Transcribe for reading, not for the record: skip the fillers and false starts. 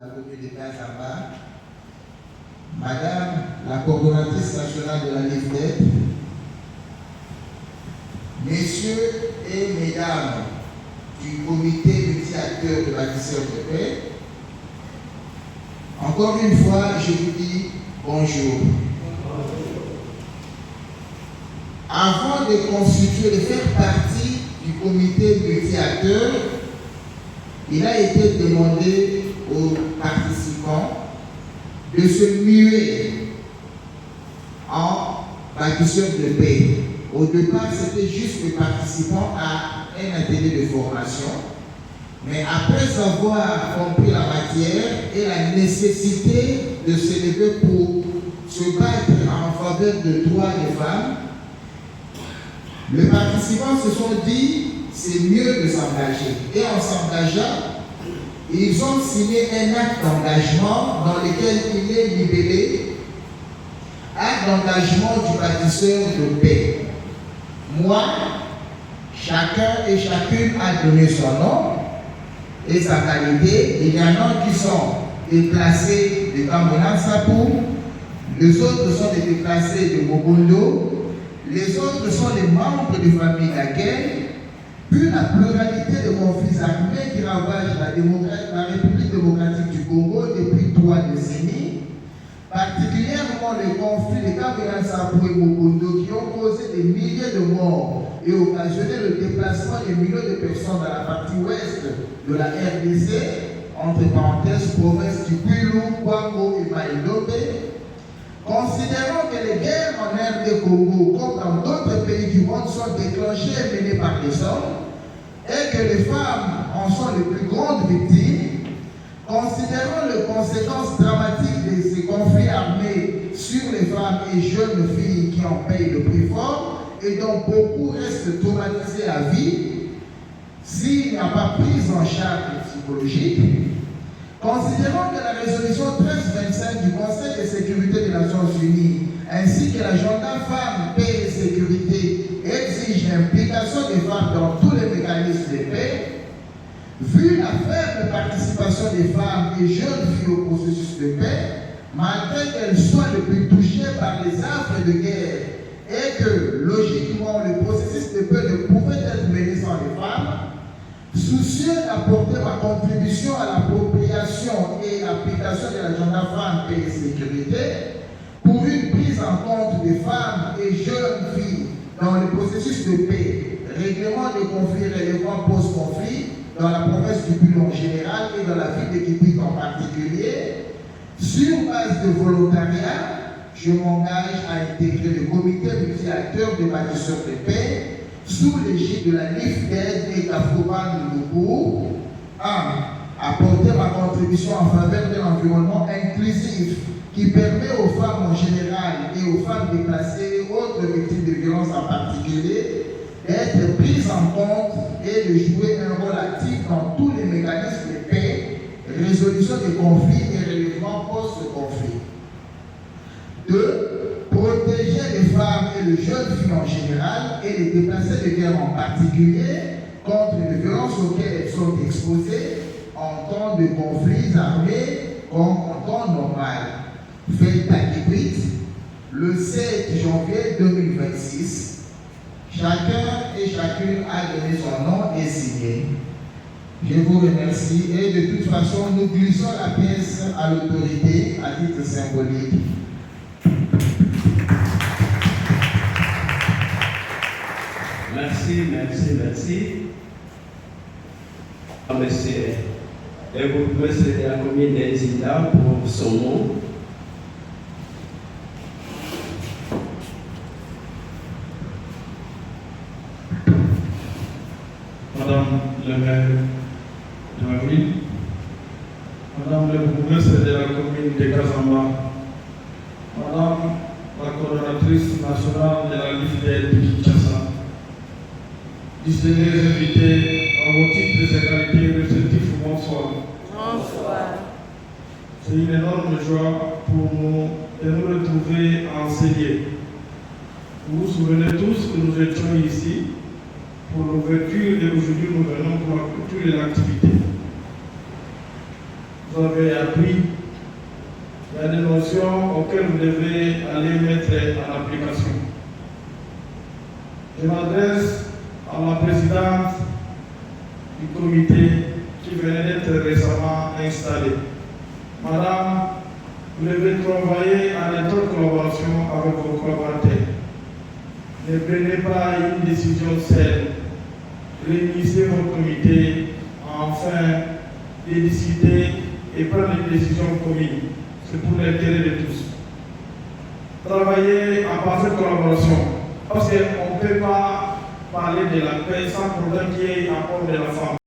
La commune de Kazamba, Madame la coordonnatrice nationale de la LIFDEP, Messieurs et Mesdames du comité multi-acteurs de bâtisseurs de paix, encore une fois, je vous dis bonjour. Avant de constituer, de faire partie du comité multi-acteurs, il a été demandé aux participants de se muer en bâtisseurs de paix. Au départ, c'était juste les participants à un atelier de formation. Mais après avoir compris la matière et la nécessité de se lever pour se battre en faveur de droits des femmes, les participants se sont dit c'est mieux de s'engager. Et en s'engageant, ils ont signé un acte d'engagement dans lequel il est libellé acte d'engagement du bâtisseur de paix. Moi, chacun et chacune a donné son nom et sa qualité. Il y en a qui sont déplacés de Kambonan Sapou, les autres sont des déplacés de Mogondo, les autres sont les membres de famille d'accueil, puis la pluralité de conflits armés qui ravagent la République démocratique du Congo depuis 3 décennies, particulièrement les conflits de Kambonan Sapou et Mogondo qui ont causé des milliers de morts et occasionné le déplacement de millions de personnes dans la partie ouest de la RDC, entre parenthèses, provinces du Kwilu, Kwango et Maïdobe. Considérant que les guerres en RD Congo, comme dans d'autres pays du monde, sont déclenchées et menées par les hommes, et que les femmes en sont les plus grandes victimes, considérant les conséquences dramatiques de ces conflits armés sur les femmes et jeunes filles qui en payent le prix fort, et dont beaucoup restent traumatisés à vie, s'il n'y a pas prise en charge psychologique, considérant que la résolution 1325 du Conseil de sécurité des Nations Unies ainsi que l'agenda femmes, paix et sécurité exigent l'implication des femmes dans tous les mécanismes de paix, vu la faible participation des femmes et jeunes filles au processus de paix, malgré qu'elles soient les plus touchées par les affres de guerre et que, logiquement, le processus de paix ne pouvait être mené sans les femmes, soucieux d'apporter ma contribution à l'appropriation et application de l'agenda femmes, paix et sécurité, pour une prise en compte des femmes et jeunes filles dans le processus de paix, règlement des conflits relevant post-conflit, dans la province du Kwilu en général et dans la ville de Kikwit en particulier, sur base de volontariat, je m'engage à intégrer le comité multi-acteurs des bâtisseurs de paix sous l'égide de la LIFDEP et Kafouban Lubu, apporter ma contribution en faveur d'un environnement inclusif qui permet aux femmes en général et aux femmes déplacées et autres victimes de violences en particulier d'être prises en compte et de jouer un rôle actif dans tous les mécanismes de paix, résolution des conflits et relèvement post-conflit. 2. Protéger les femmes et les jeunes filles en général et les déplacés de guerre en particulier contre les violences auxquelles elles sont exposées en temps de conflits armés comme en temps normal. Fait à Kikwit, le 7 janvier 2026. Chacun et chacune a donné son nom et signé. Je vous remercie et de toute façon, nous glissons la pièce à l'autorité à titre symbolique. Merci. Monsieur, et vous pouvez céder la commune d'Enzida pour son mot. Madame le maire de la ville, Madame le bourgmestre de la commune de Kazamba, Madame la coordonnatrice nationale de la LIFDEP de Kinshasa, distingués invités à vos titres et qualités respectifs, bonsoir. Bonsoir. C'est une énorme joie pour nous de nous retrouver en ces lieux. Vous vous souvenez tous que nous étions ici pour l'ouverture et aujourd'hui nous venons pour la culture et l'activité. vous avez appris. Il y a des notions auxquelles vous devez aller mettre en application. Je m'adresse à la présidente du comité qui venait d'être récemment installée. Madame, vous devez travailler en étroite collaboration avec vos collaborateurs. Ne prenez pas une décision seule. Réunissez vos comités afin de décider et prendre une décision commune. C'est pour l'intérêt de tous. Travaillez en parfaite collaboration. Parce qu'on ne peut pas parler de la paix sans problème qu'il y ait un rapport de la femme.